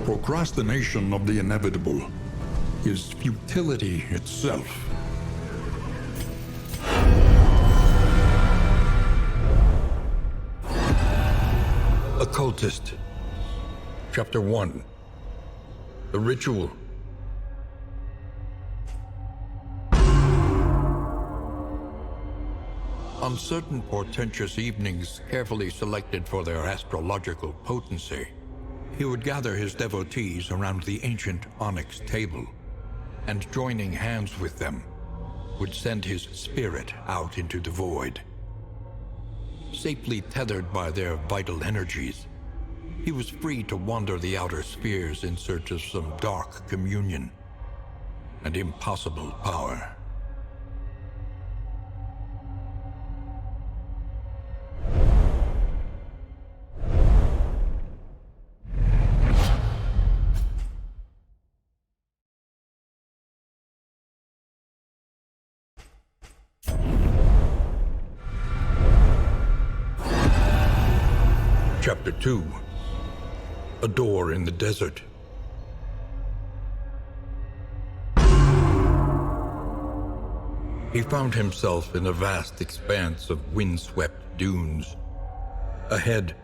procrastination of the inevitable is futility itself. Occultist, Chapter 1, The Ritual. On certain portentous evenings carefully selected for their astrological potency, he would gather his devotees around the ancient onyx table, and joining hands with them, would send his spirit out into the void. Safely tethered by their vital energies, he was free to wander the outer spheres in search of some dark communion and impossible power. Chapter 2, A Door in the Desert. He found himself in a vast expanse of windswept dunes. Ahead,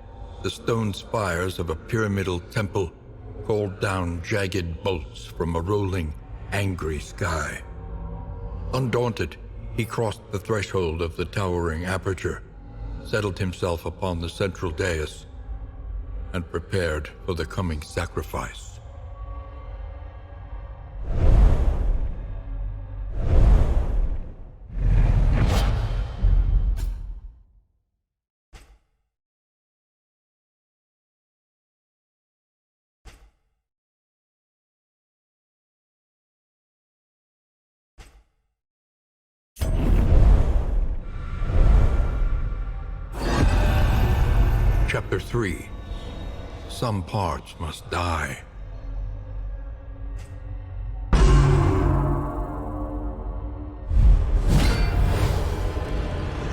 the stone spires of a pyramidal temple called down jagged bolts from a rolling, angry sky. Undaunted, he crossed the threshold of the towering aperture, settled himself upon the central dais, and prepared for the coming sacrifice. Chapter 3, Some Parts Must Die.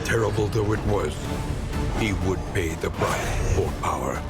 Terrible though it was, he would pay the price for power.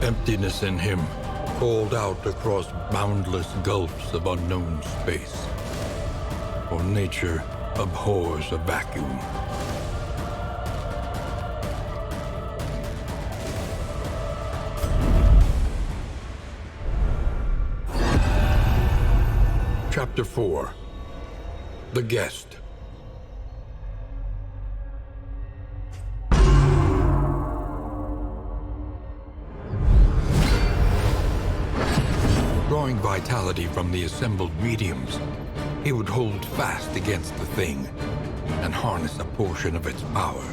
emptiness in him called out across boundless gulfs of unknown space. For nature abhors a vacuum. Chapter 4. The Guest. Drawing vitality from the assembled mediums, he would hold fast against the thing and harness a portion of its power.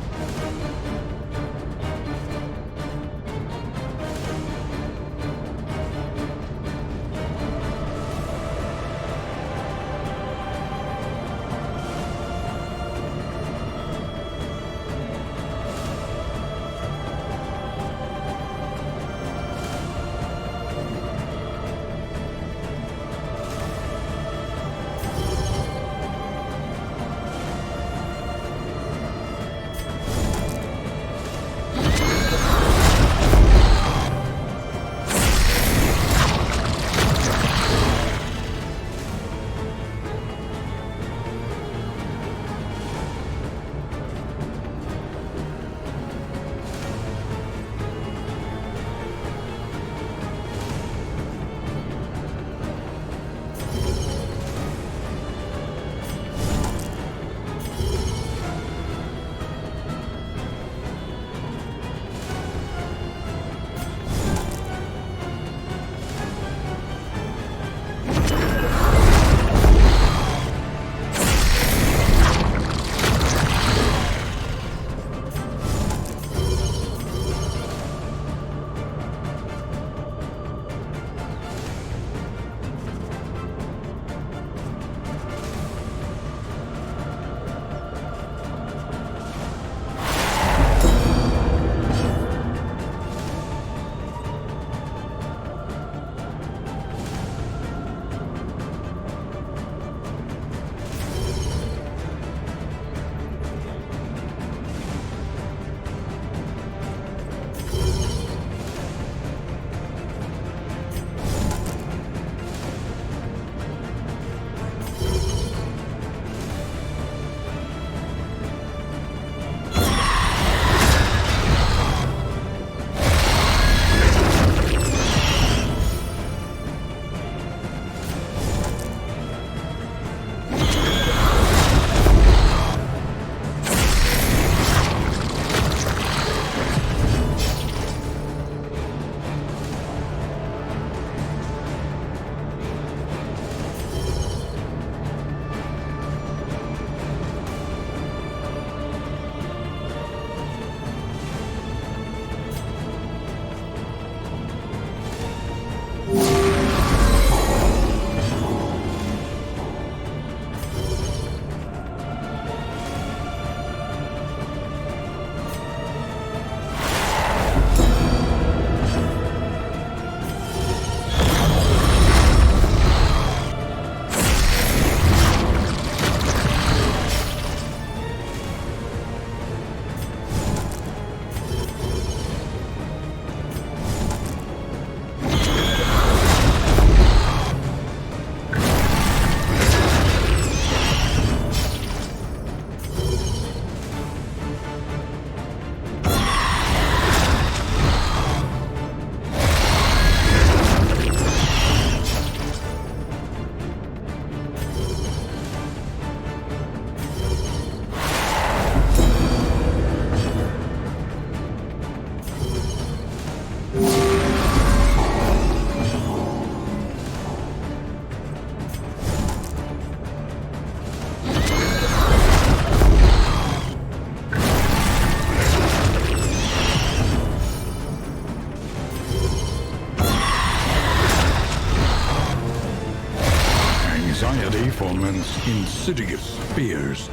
Anxiety foments insidious fears.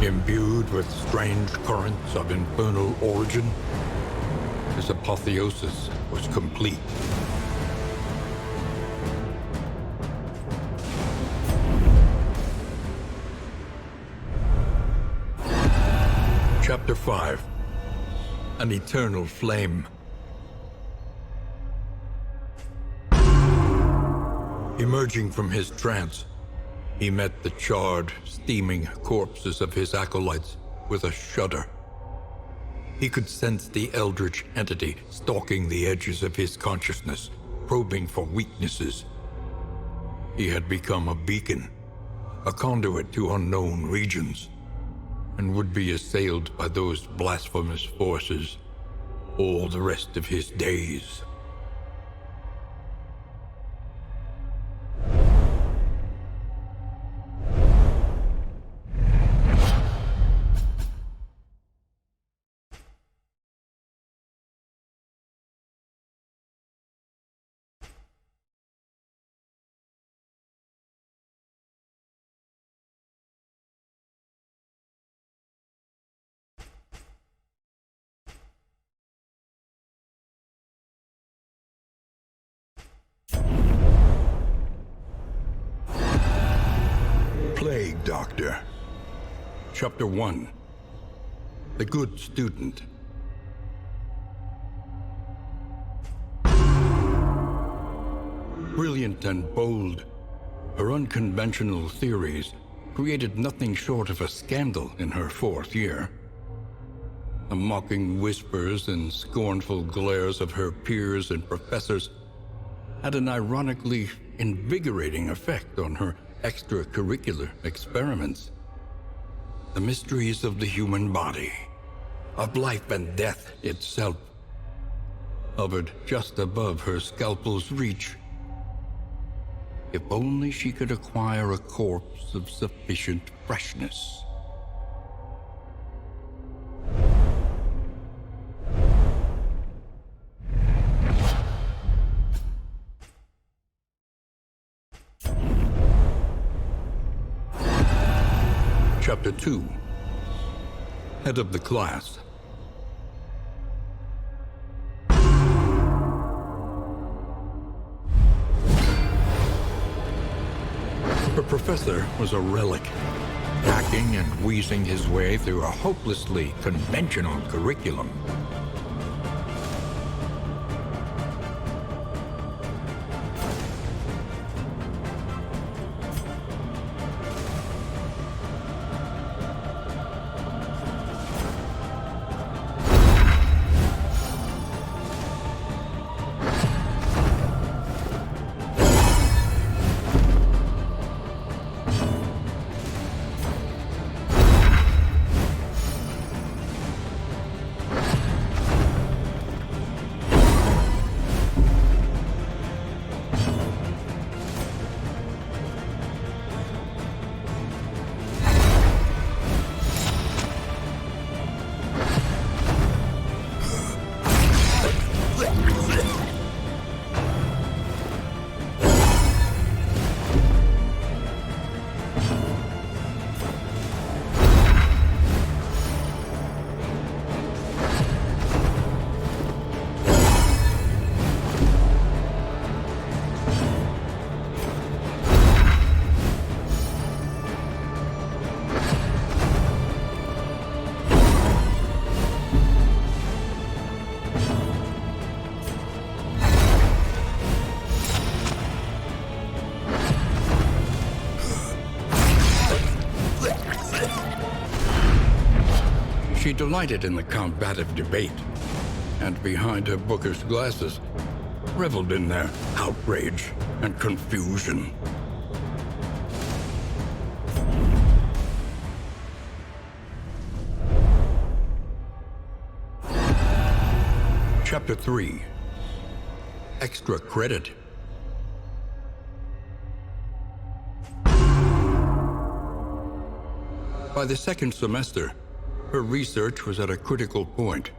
Imbued with strange currents of infernal origin, his apotheosis was complete. Chapter 5. An Eternal Flame. Emerging from his trance, he met the charred, steaming corpses of his acolytes with a shudder. He could sense the eldritch entity stalking the edges of his consciousness, probing for weaknesses. He had become a beacon, a conduit to unknown regions, and would be assailed by those blasphemous forces all the rest of his days. Plague Doctor. Chapter 1. The Good Student. Brilliant and bold, her unconventional theories created nothing short of a scandal in her 4th year. The mocking whispers and scornful glares of her peers and professors had an ironically invigorating effect on her extracurricular experiments. The mysteries of the human body, of life and death itself, hovered just above her scalpel's reach. If only she could acquire a corpse of sufficient freshness. Chapter 2. Head of the Class. Her professor was a relic, hacking and wheezing his way through a hopelessly conventional curriculum. She delighted in the combative debate, and behind her bookish glasses, reveled in their outrage and confusion. Chapter 3. Extra Credit. By the second semester, her research was at a critical point,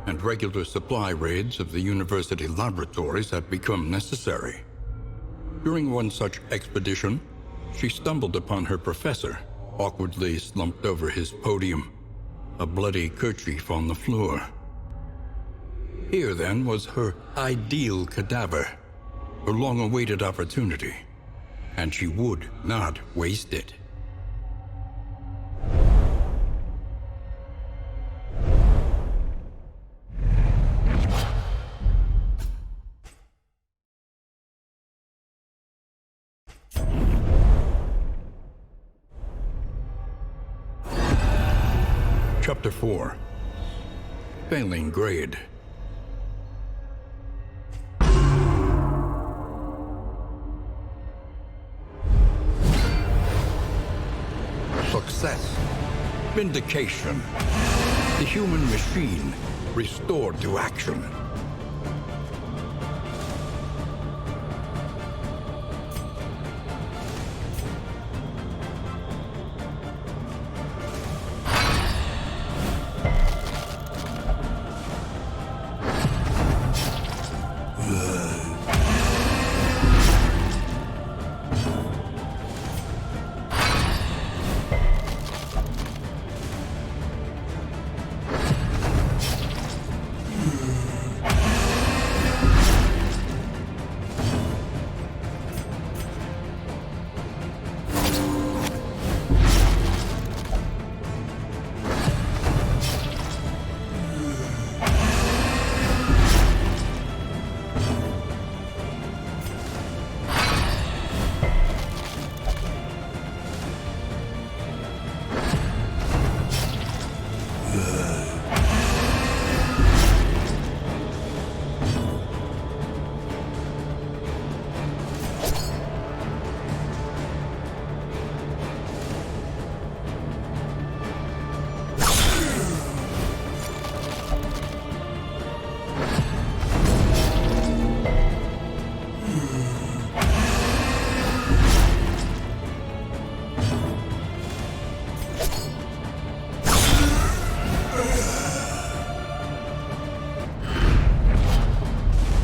and regular supply raids of the university laboratories had become necessary. During one such expedition, she stumbled upon her professor, awkwardly slumped over his podium, a bloody kerchief on the floor. Here, then, was her ideal cadaver, her long-awaited opportunity, and she would not waste it. Chapter 4. Failing Grade. Success. Vindication. The human machine restored to action.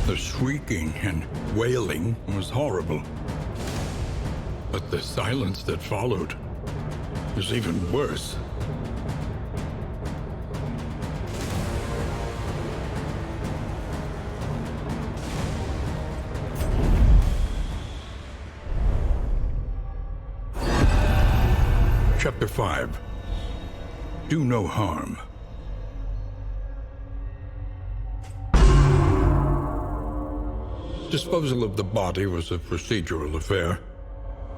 The shrieking and wailing was horrible. But the silence that followed was even worse. Chapter 5. Do no harm. Disposal of the body was a procedural affair.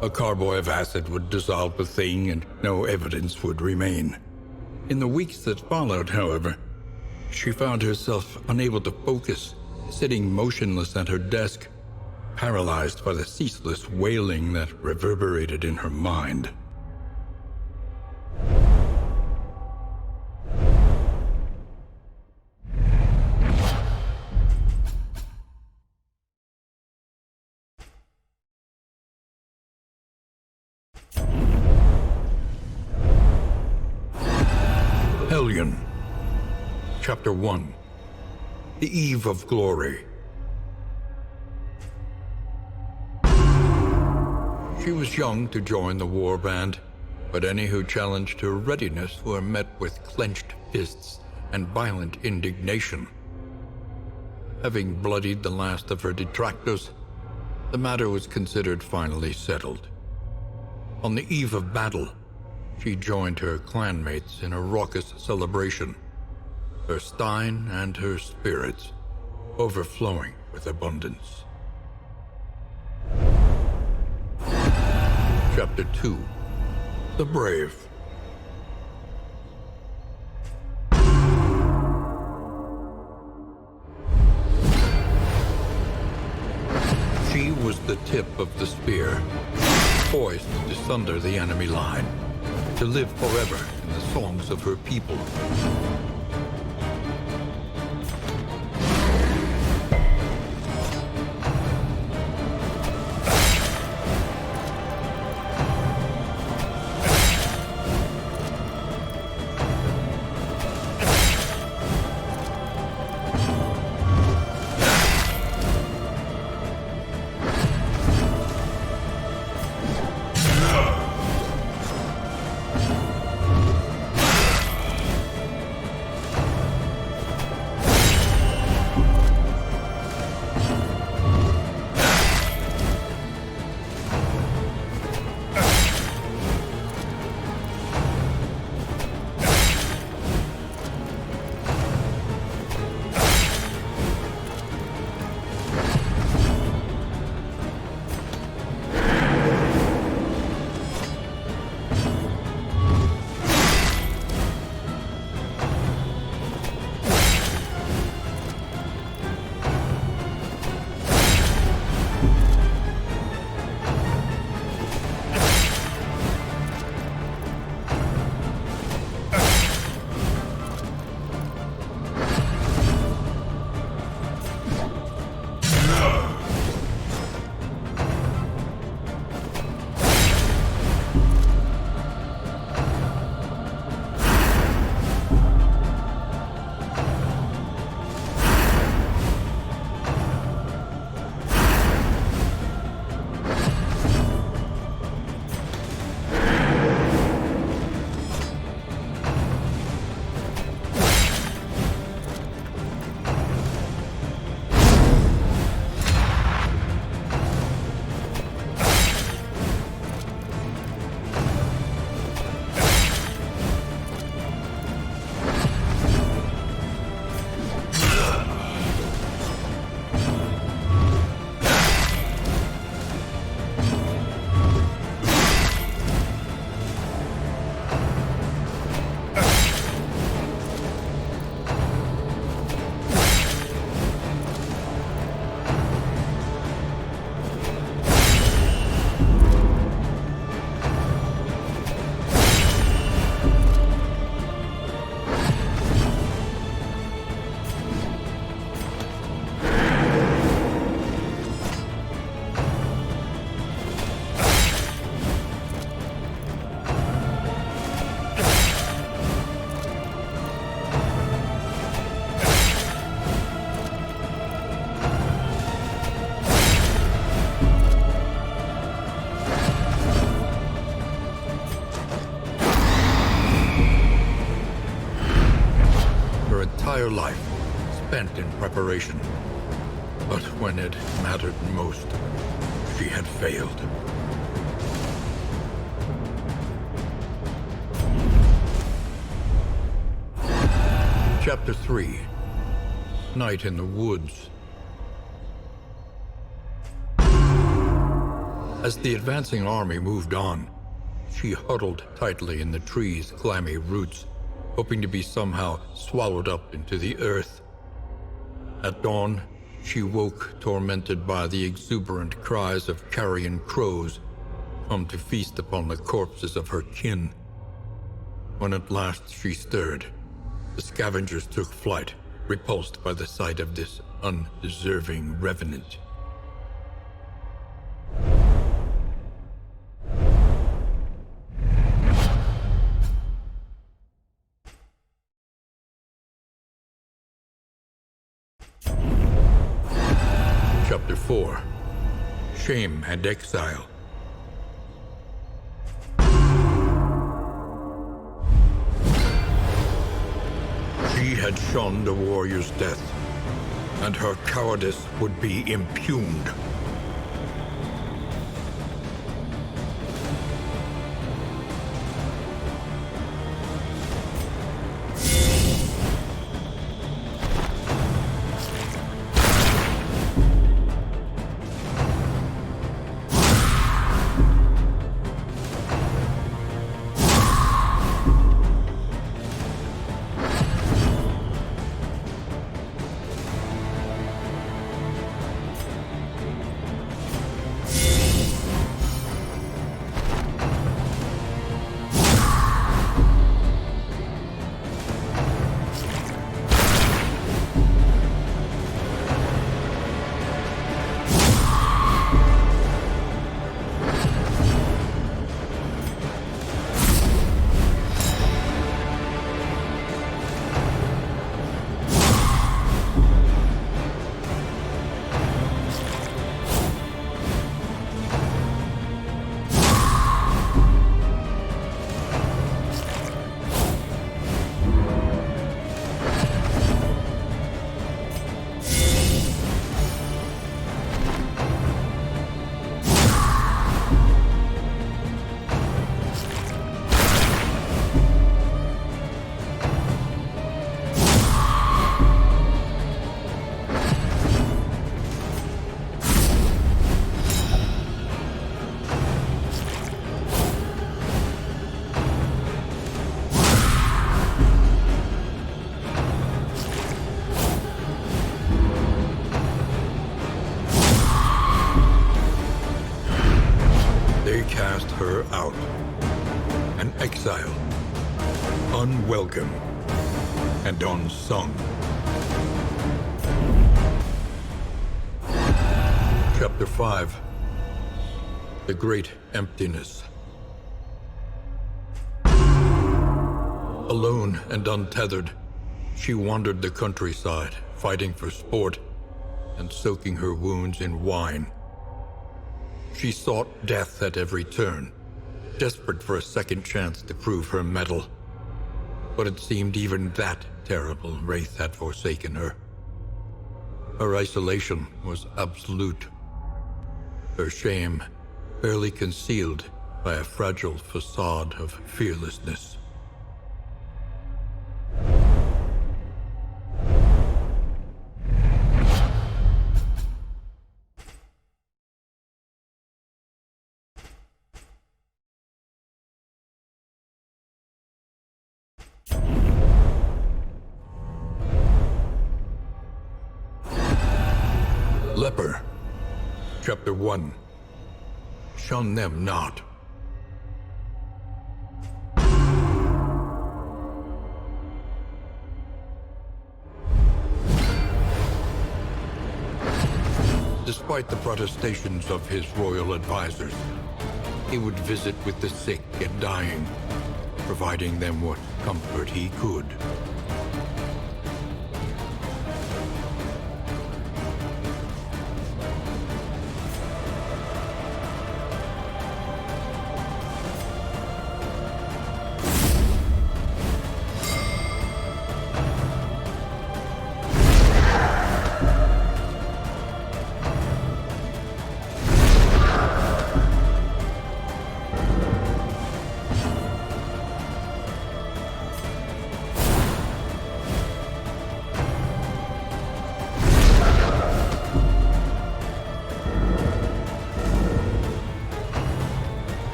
A carboy of acid would dissolve the thing and no evidence would remain. In the weeks that followed, however, she found herself unable to focus, sitting motionless at her desk, paralyzed by the ceaseless wailing that reverberated in her mind. Hellion. Chapter 1. The Eve of Glory. She was young to join the war band, but any who challenged her readiness were met with clenched fists and violent indignation. Having bloodied the last of her detractors, the matter was considered finally settled. On the eve of battle, she joined her clanmates in a raucous celebration, her stein and her spirits overflowing with abundance. Chapter 2. The Brave. She was the tip of the spear, poised to sunder the enemy line, to live forever in the songs of her people. entire life spent in preparation. But when it mattered most, she had failed. Chapter 3. Night in the Woods. As the advancing army moved on, she huddled tightly in the tree's clammy roots, hoping to be somehow swallowed up into the earth. At dawn, she woke tormented by the exuberant cries of carrion crows, come to feast upon the corpses of her kin. When at last she stirred, the scavengers took flight, repulsed by the sight of this undeserving revenant. Chapter 4. Shame and Exile. She had shunned a warrior's death, and her cowardice would be impugned. Cast her out. An exile. Unwelcome. And unsung. Chapter 5. The Great Emptiness. Alone and untethered, she wandered the countryside, fighting for sport and soaking her wounds in wine. She sought death at every turn, desperate for a second chance to prove her mettle. But it seemed even that terrible wraith had forsaken her. Her isolation was absolute. Her shame barely concealed by a fragile facade of fearlessness. Leper. Chapter 1. Shun them not. Despite the protestations of his royal advisors, he would visit with the sick and dying, providing them what comfort he could.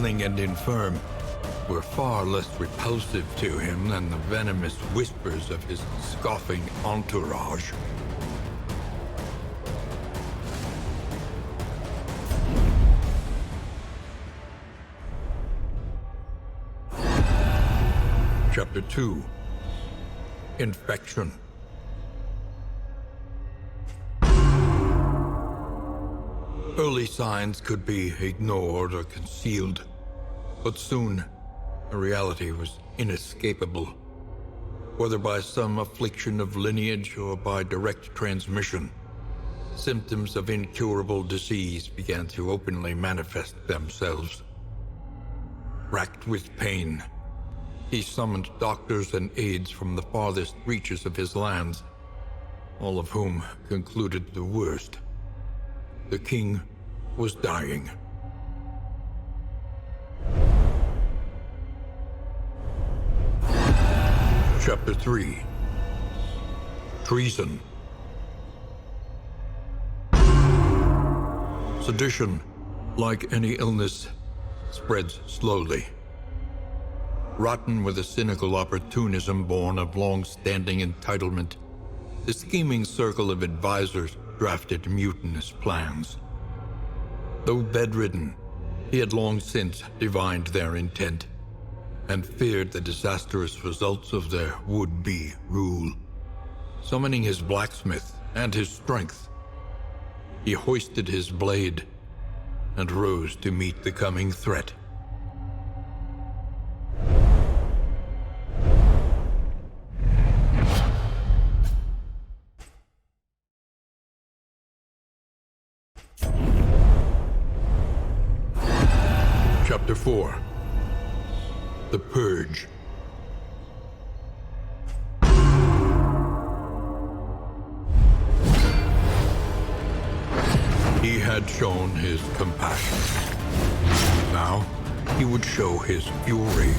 ailing and infirm, were far less repulsive to him than the venomous whispers of his scoffing entourage. Chapter 2. Infection. Early signs could be ignored or concealed, but soon a reality was inescapable. Whether by some affliction of lineage or by direct transmission, symptoms of incurable disease began to openly manifest themselves. Racked with pain, he summoned doctors and aides from the farthest reaches of his lands, all of whom concluded the worst. The king was dying. Chapter 3. Treason. Sedition, like any illness, spreads slowly. Rotten with a cynical opportunism born of long-standing entitlement, the scheming circle of advisors drafted mutinous plans. Though bedridden, he had long since divined their intent and feared the disastrous results of their would-be rule. Summoning his blacksmith and his strength, he hoisted his blade and rose to meet the coming threat. Chapter 4. The Purge. He had shown his compassion. Now, he would show his fury.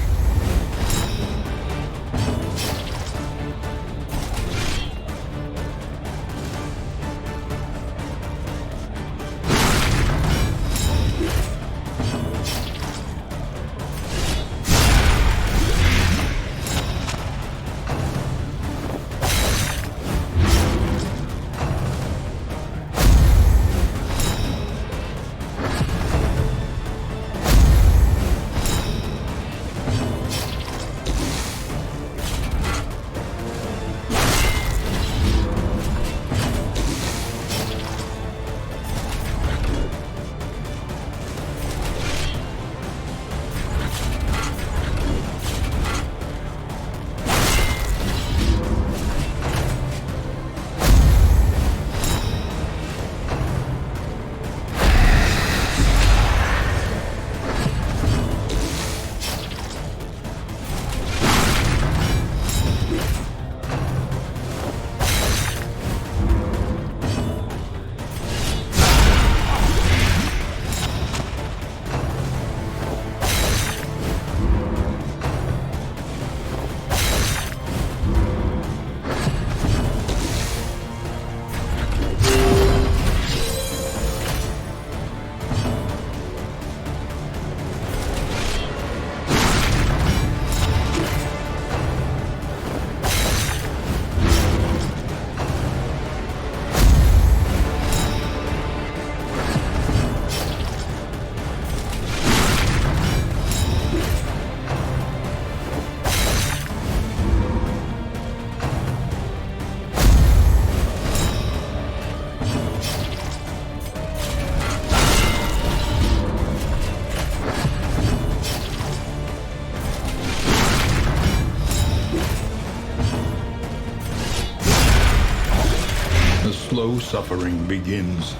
Slow suffering begins.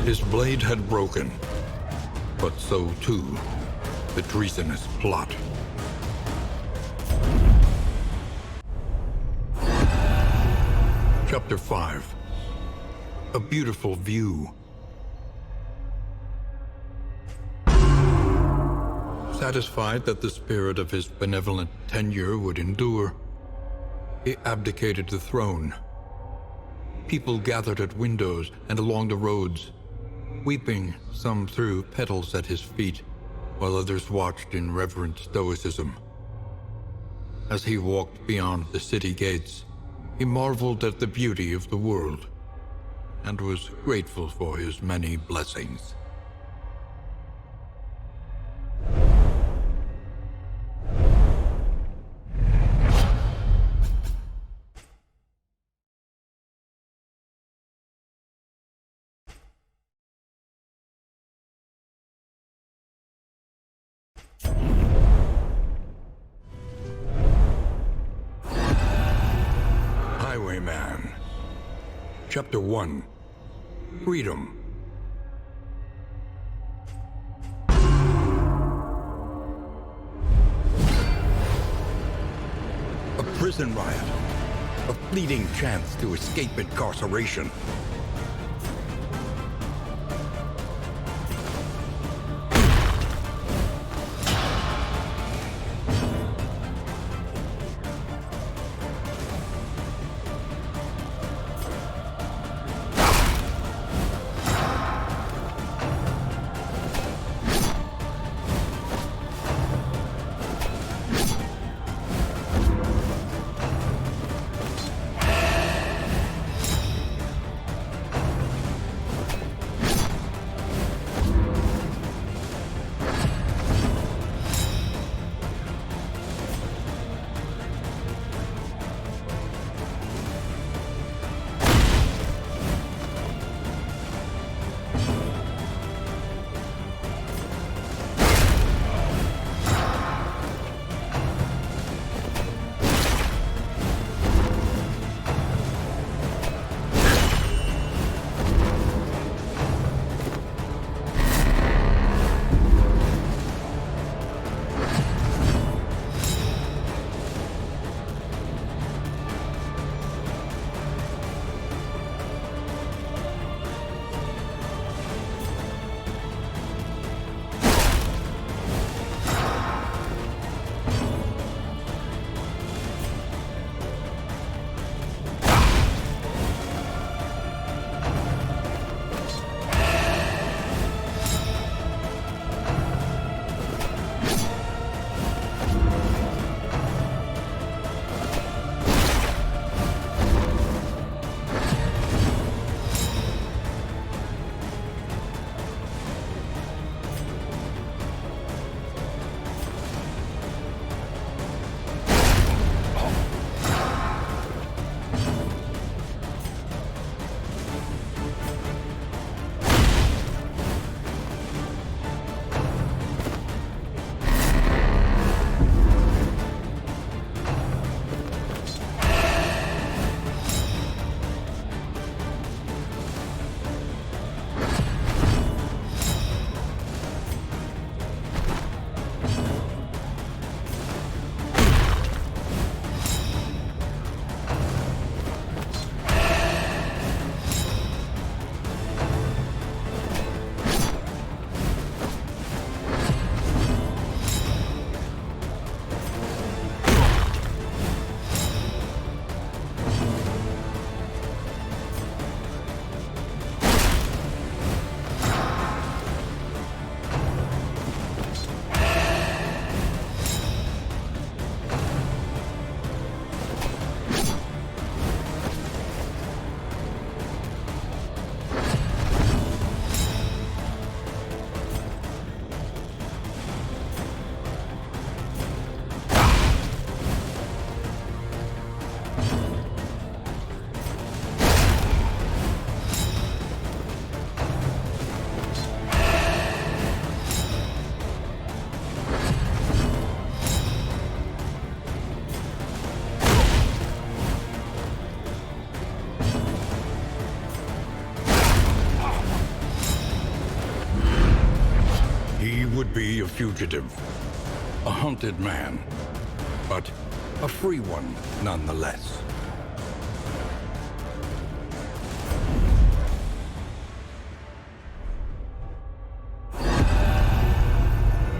His blade had broken, but so too the treasonous plot. Chapter 5. A beautiful view. Satisfied that the spirit of his benevolent tenure would endure, He abdicated the throne. People gathered at windows and along the roads, weeping, some threw petals at his feet, while others watched in reverent stoicism. As he walked beyond the city gates, he marveled at the beauty of the world and was grateful for his many blessings. Highwayman. Chapter 1. Freedom. A prison riot. A fleeting chance to escape incarceration. would be a fugitive, a hunted man, but a free one nonetheless.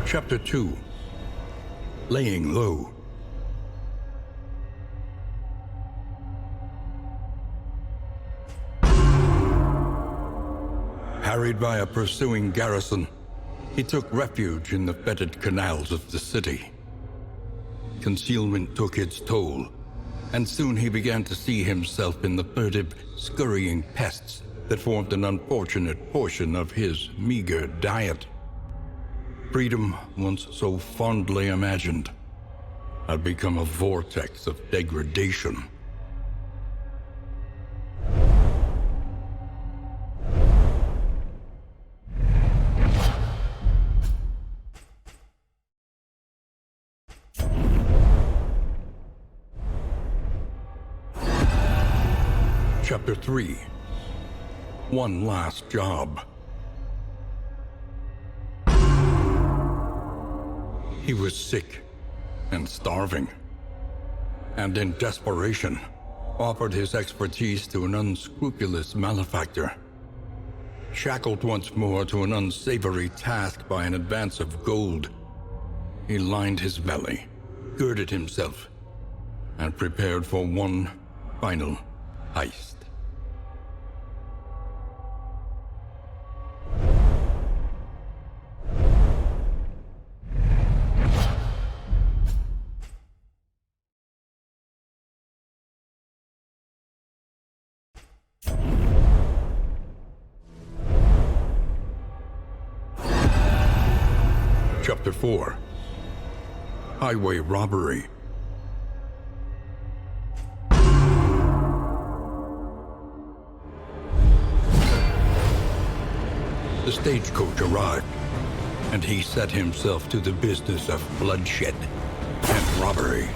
Chapter 2. Laying Low. Harried by a pursuing garrison, he took refuge in the fetid canals of the city. Concealment took its toll, and soon he began to see himself in the furtive, scurrying pests that formed an unfortunate portion of his meager diet. Freedom, once so fondly imagined, had become a vortex of degradation. Chapter 3. One Last Job. He was sick and starving, and in desperation, offered his expertise to an unscrupulous malefactor. Shackled once more to an unsavory task by an advance of gold, he lined his belly, girded himself, and prepared for one final heist. Chapter 4. Highway Robbery. The stagecoach arrived, and he set himself to the business of bloodshed and robbery.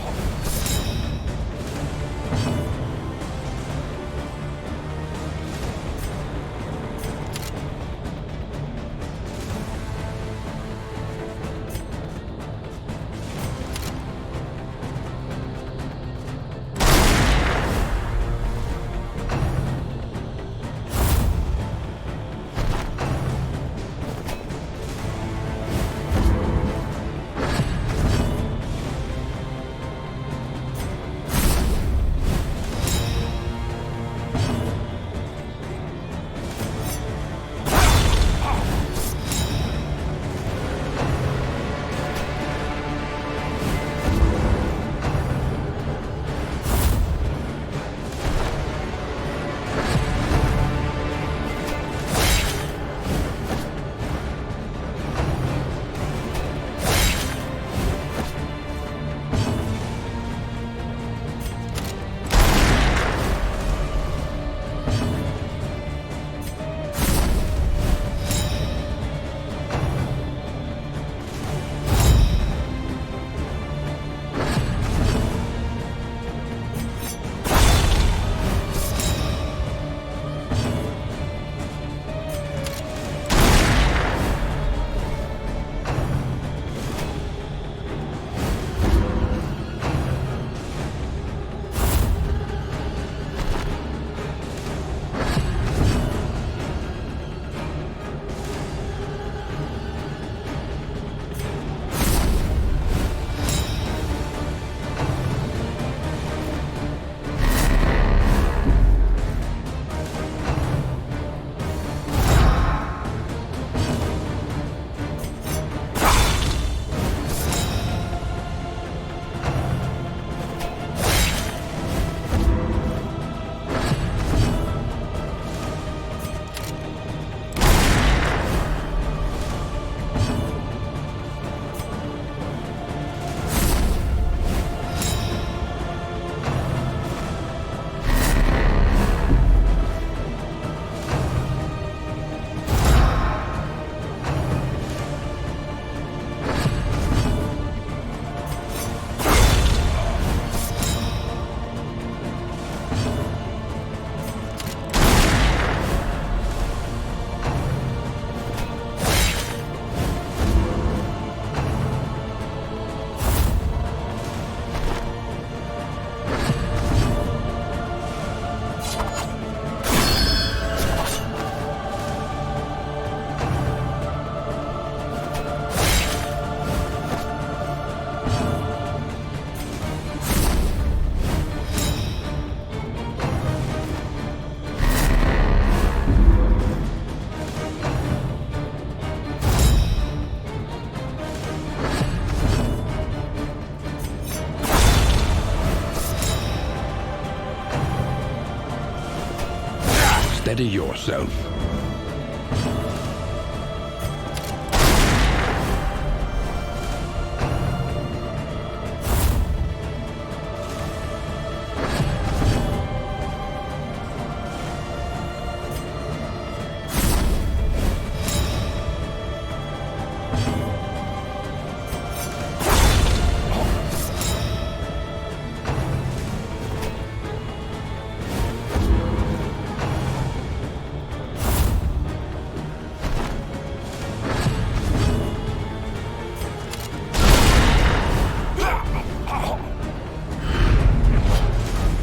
Steady yourself.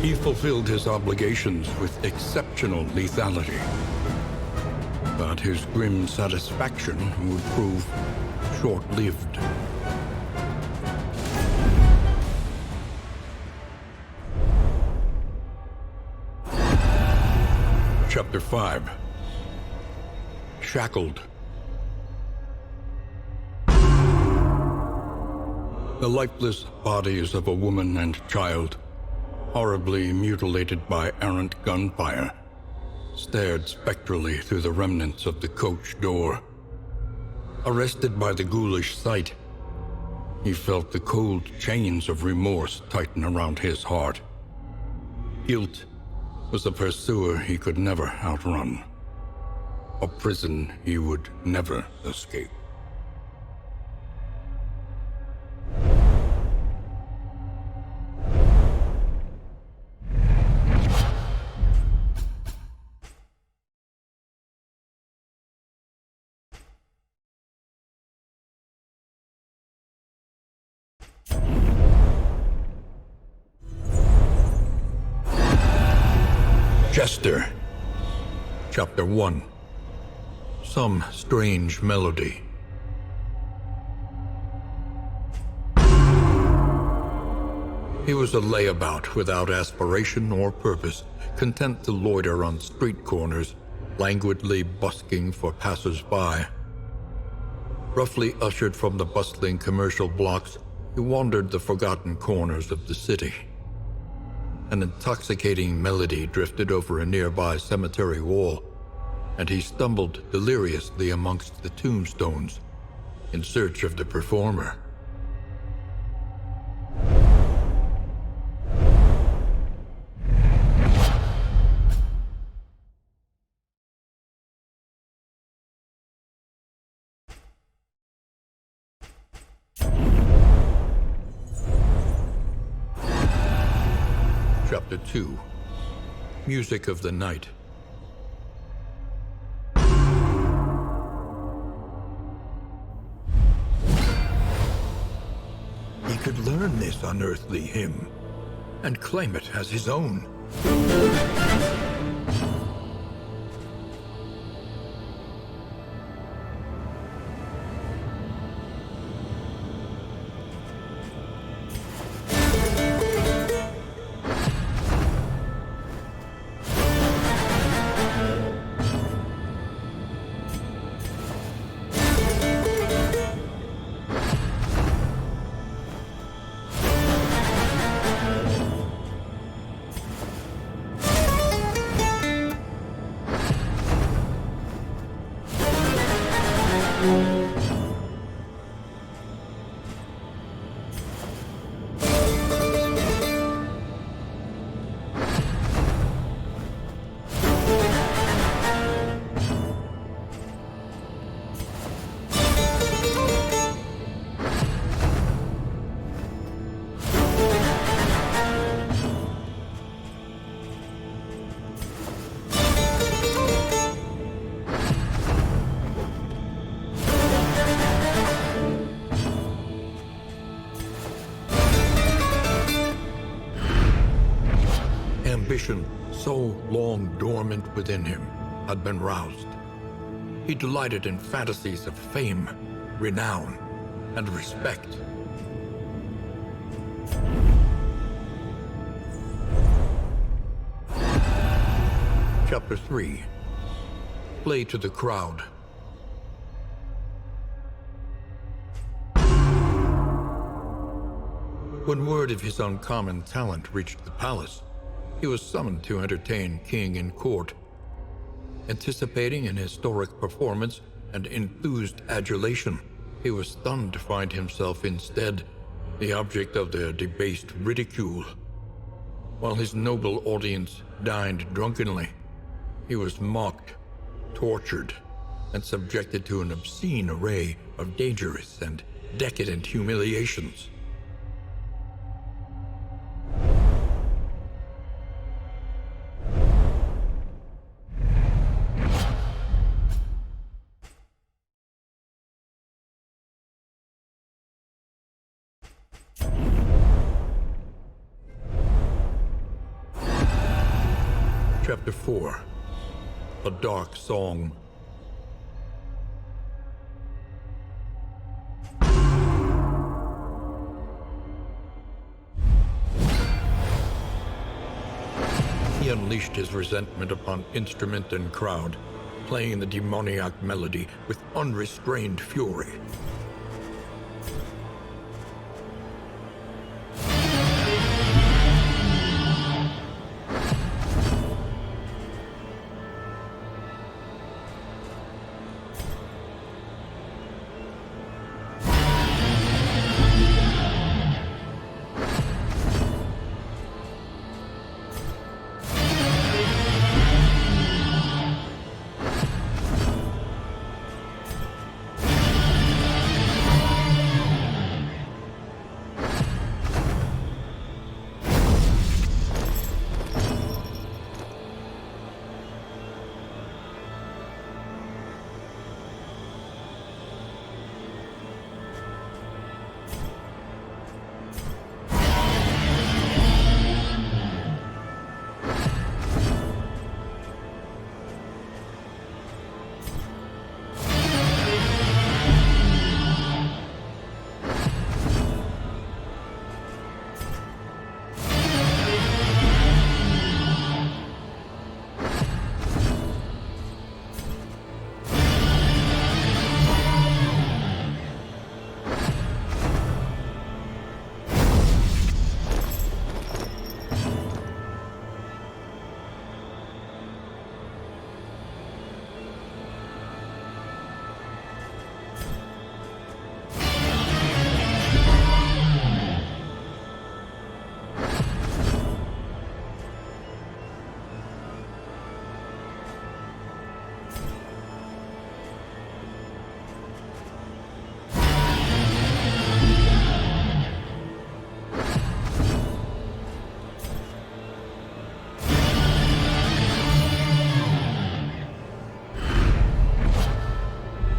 He fulfilled his obligations with exceptional lethality. But his grim satisfaction would prove short-lived. Chapter 5. Shackled. The lifeless bodies of a woman and child, horribly mutilated by errant gunfire, stared spectrally through the remnants of the coach door. Arrested by the ghoulish sight, he felt the cold chains of remorse tighten around his heart. Guilt was a pursuer he could never outrun, a prison he would never escape. Jester. Chapter 1. Some strange melody. He was a layabout without aspiration or purpose, content to loiter on street corners, languidly busking for passers-by. Roughly ushered from the bustling commercial blocks, he wandered the forgotten corners of the city. An intoxicating melody drifted over a nearby cemetery wall, and he stumbled deliriously amongst the tombstones in search of the performer. Chapter 2. Music of the Night. He could learn this unearthly hymn and claim it as his own. Ambition, so long dormant within him, had been roused. He delighted in fantasies of fame, renown, and respect. Chapter 3. Play to the crowd. When word of his uncommon talent reached the palace, he was summoned to entertain king and court. Anticipating an historic performance and enthused adulation, he was stunned to find himself instead the object of their debased ridicule. While his noble audience dined drunkenly, he was mocked, tortured, and subjected to an obscene array of dangerous and decadent humiliations. Chapter 4. A Dark Song. He unleashed his resentment upon instrument and crowd, playing the demoniac melody with unrestrained fury.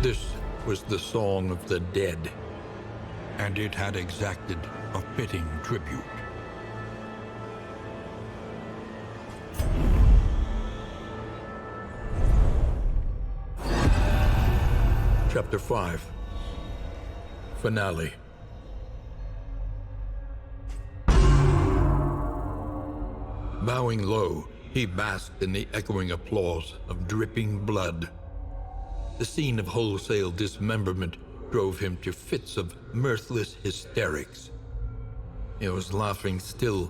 This was the Song of the Dead, and it had exacted a fitting tribute. Chapter 5. Finale. Bowing low, he basked in the echoing applause of dripping blood. The scene of wholesale dismemberment drove him to fits of mirthless hysterics. He was laughing still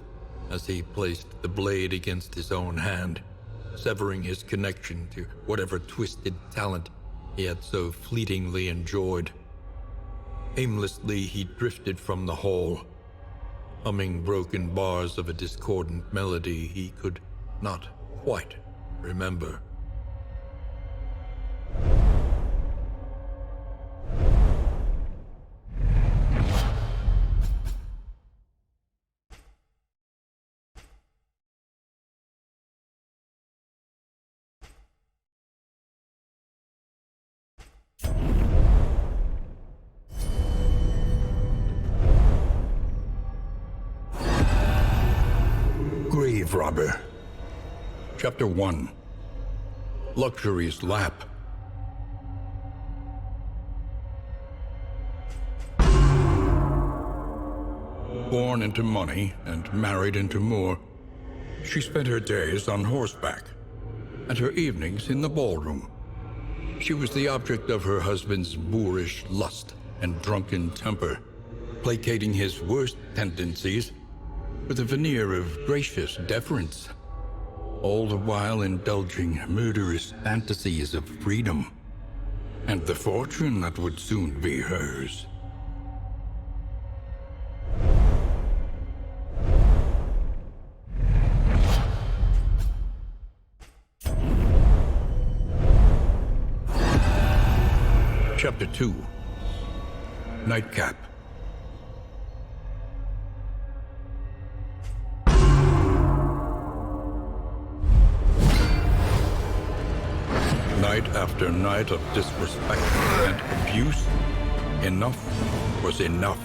as he placed the blade against his own hand, severing his connection to whatever twisted talent he had so fleetingly enjoyed. Aimlessly, he drifted from the hall, humming broken bars of a discordant melody he could not quite remember. Grave Robber. Chapter 1. Luxury's Lap. Born into money and married into more, she spent her days on horseback and her evenings in the ballroom. She was the object of her husband's boorish lust and drunken temper, placating his worst tendencies with a veneer of gracious deference. all the while indulging murderous fantasies of freedom and the fortune that would soon be hers. Chapter 2. Nightcap. Night after night of disrespect and abuse, enough was enough.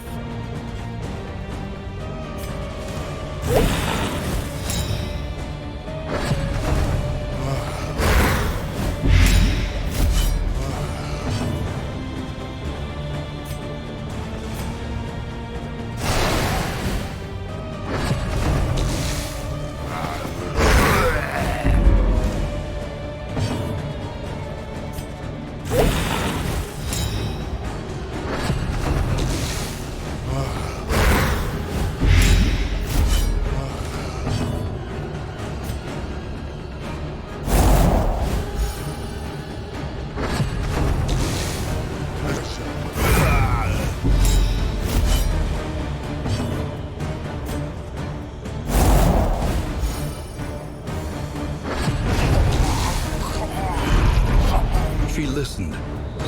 She listened,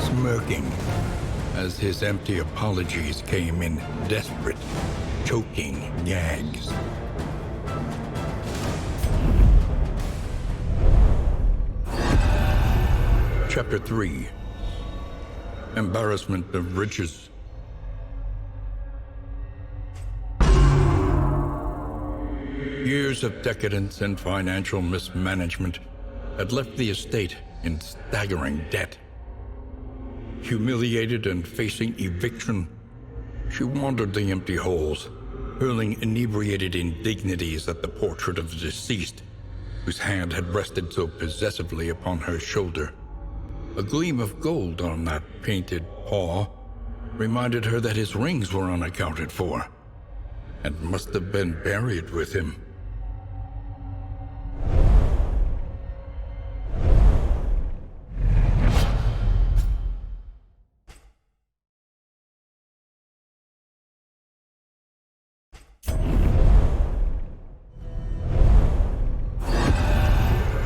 smirking, as his empty apologies came in desperate, choking gags. Chapter 3. Embarrassment of Riches. Years of decadence and financial mismanagement had left the estate in staggering debt. Humiliated and facing eviction, she wandered the empty halls, hurling inebriated indignities at the portrait of the deceased, whose hand had rested so possessively upon her shoulder. A gleam of gold on that painted paw reminded her that his rings were unaccounted for, and must have been buried with him.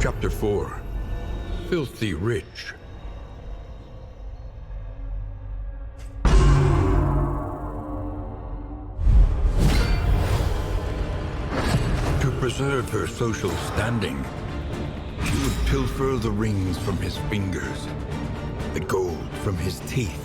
Chapter 4. Filthy Rich. To preserve her social standing, she would pilfer the rings from his fingers, the gold from his teeth.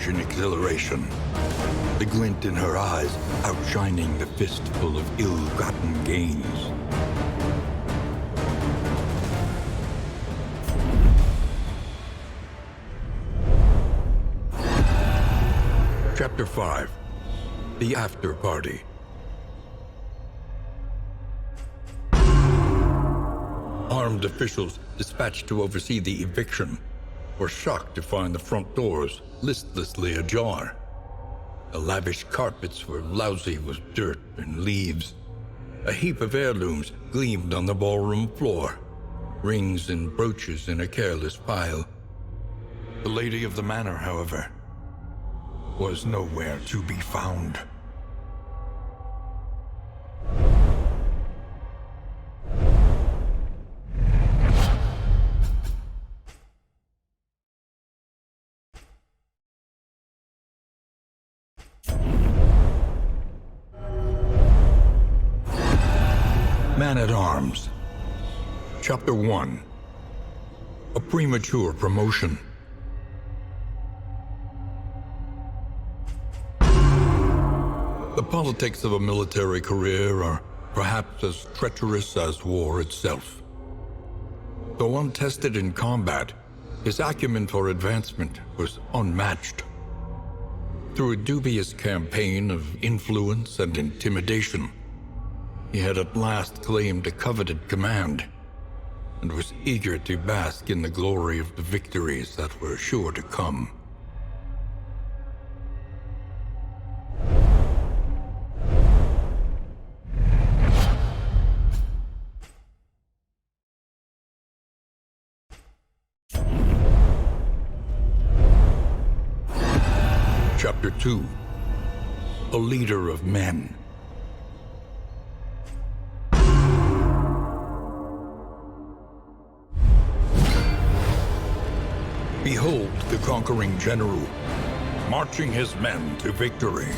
in exhilaration, the glint in her eyes outshining the fistful of ill-gotten gains. Chapter 5. The After Party. Armed officials dispatched to oversee the eviction were shocked to find the front doors listlessly ajar. The lavish carpets were lousy with dirt and leaves. A heap of heirlooms gleamed on the ballroom floor, rings and brooches in a careless pile. The lady of the manor, however, was nowhere to be found. Man-at-Arms. Chapter 1. A premature promotion. The politics of a military career are perhaps as treacherous as war itself. Though untested in combat, his acumen for advancement was unmatched. Through a dubious campaign of influence and intimidation, he had at last claimed a coveted command, and was eager to bask in the glory of the victories that were sure to come. Chapter 2. A Leader of Men. Behold the conquering general, marching his men to victory.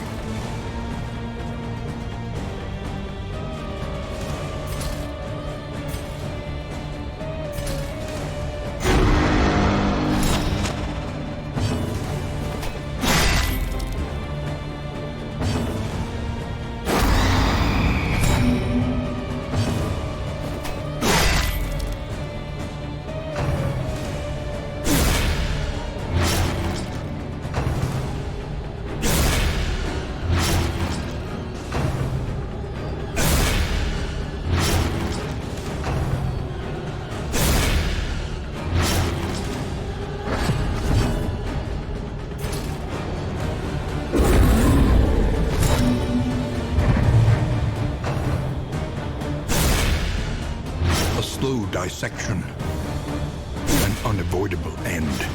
Slow dissection, an unavoidable end.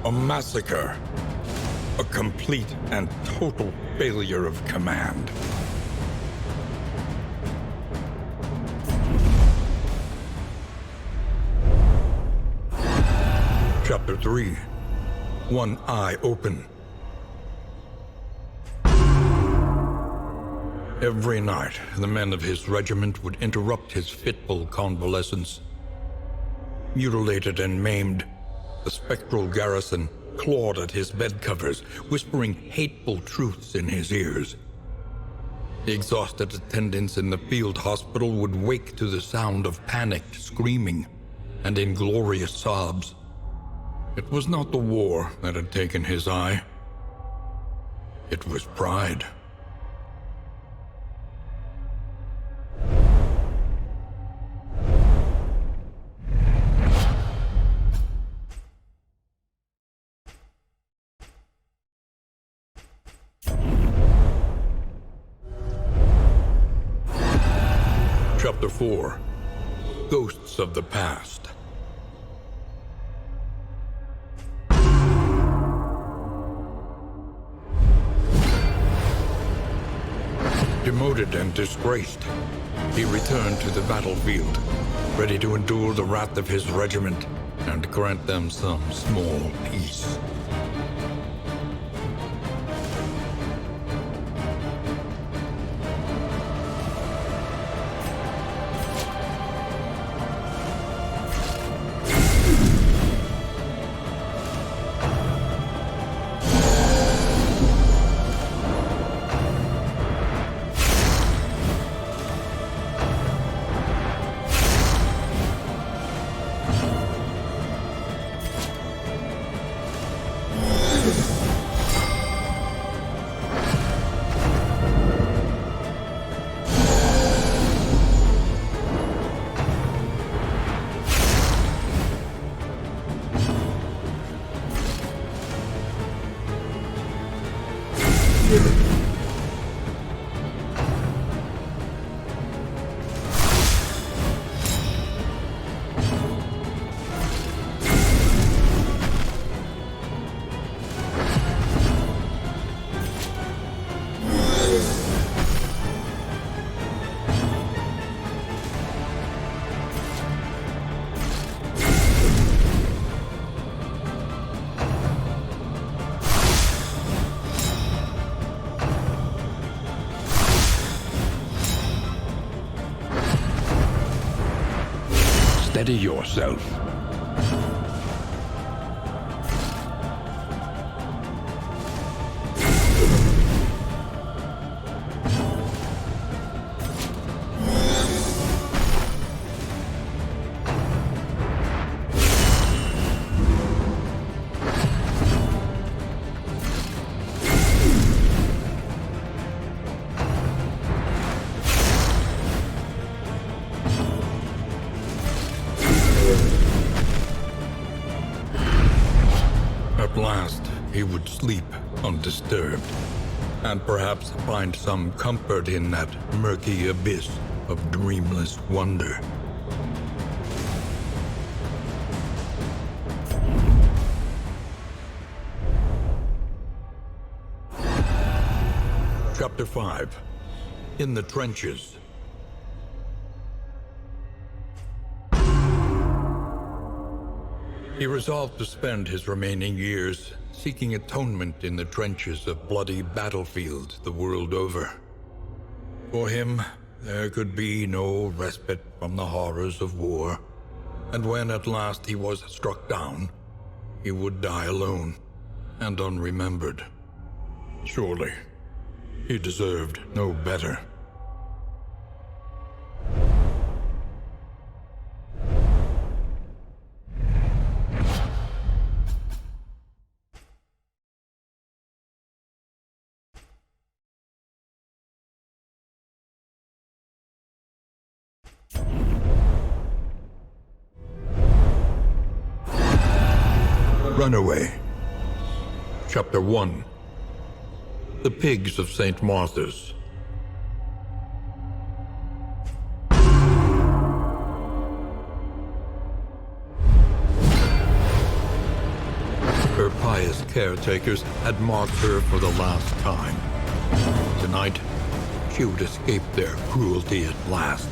A massacre. A complete and total failure of command. Chapter 3. one eye open. Every night, the men of his regiment would interrupt his fitful convalescence. Mutilated and maimed, the spectral garrison clawed at his bed covers, whispering hateful truths in his ears. The exhausted attendants in the field hospital would wake to the sound of panicked screaming and inglorious sobs. It was not the war that had taken his eye. It was pride. Chapter 4. Ghosts of the Past. Demoted and disgraced, he returned to the battlefield, ready to endure the wrath of his regiment and grant them some small peace. Steady yourself. At last, he would sleep undisturbed, and perhaps find some comfort in that murky abyss of dreamless wonder. Chapter 5. In the Trenches. He resolved to spend his remaining years seeking atonement in the trenches of bloody battlefields the world over. For him, there could be no respite from the horrors of war, and when at last he was struck down, he would die alone and unremembered. Surely, he deserved no better. Runaway. Chapter 1. The Pigs of St. Martha's. Her pious caretakers had marked her for the last time. Tonight, she would escape their cruelty at last.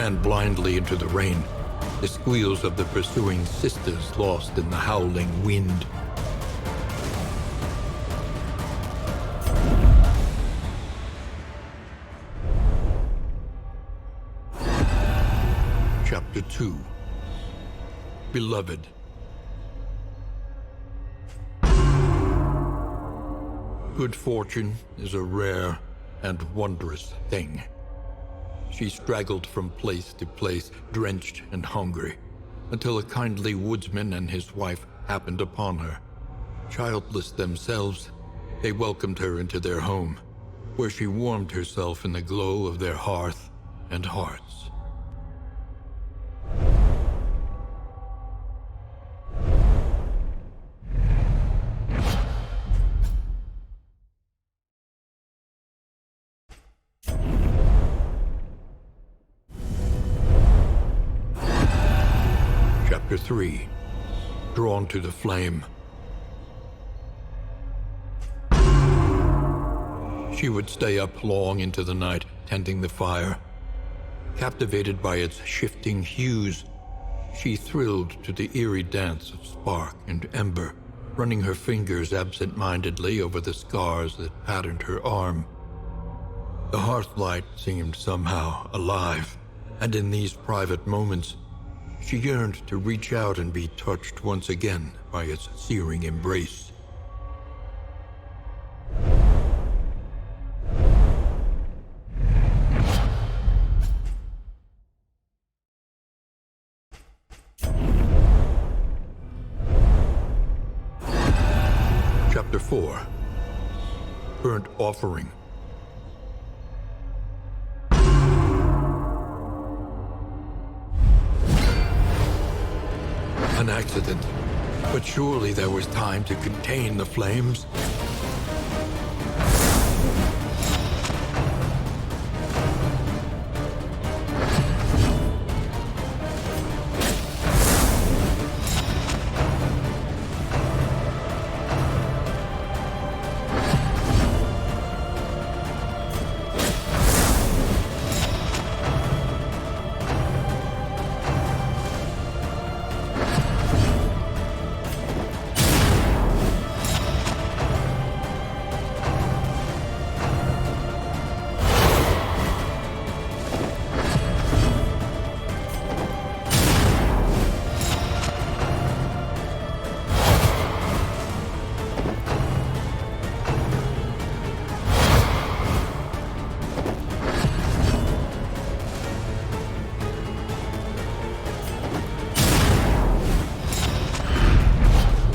ran blindly into the rain, the squeals of the pursuing sisters lost in the howling wind. Chapter 2. Beloved. Good fortune is a rare and wondrous thing. She straggled from place to place, drenched and hungry, until a kindly woodsman and his wife happened upon her. Childless themselves, they welcomed her into their home, where she warmed herself in the glow of their hearth and hearts. Chapter 3. Drawn to the flame. She would stay up long into the night, tending the fire. Captivated by its shifting hues, she thrilled to the eerie dance of spark and ember, running her fingers absent-mindedly over the scars that patterned her arm. The hearthlight seemed somehow alive, and in these private moments, she yearned to reach out and be touched once again by its searing embrace. Chapter 4. Burnt Offering. An accident, but surely there was time to contain the flames.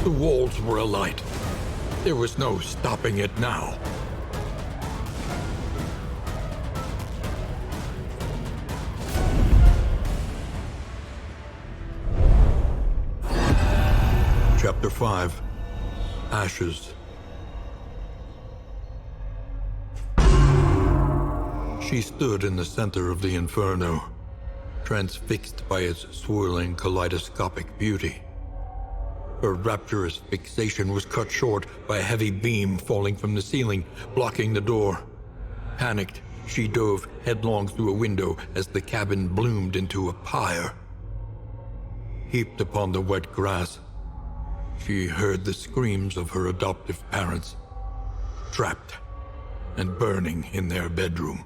The walls were alight. There was no stopping it now. Chapter 5. Ashes. She stood in the center of the inferno, transfixed by its swirling kaleidoscopic beauty. Her rapturous fixation was cut short by a heavy beam falling from the ceiling, blocking the door. Panicked, she dove headlong through a window as the cabin bloomed into a pyre. Heaped upon the wet grass, she heard the screams of her adoptive parents, trapped and burning in their bedroom.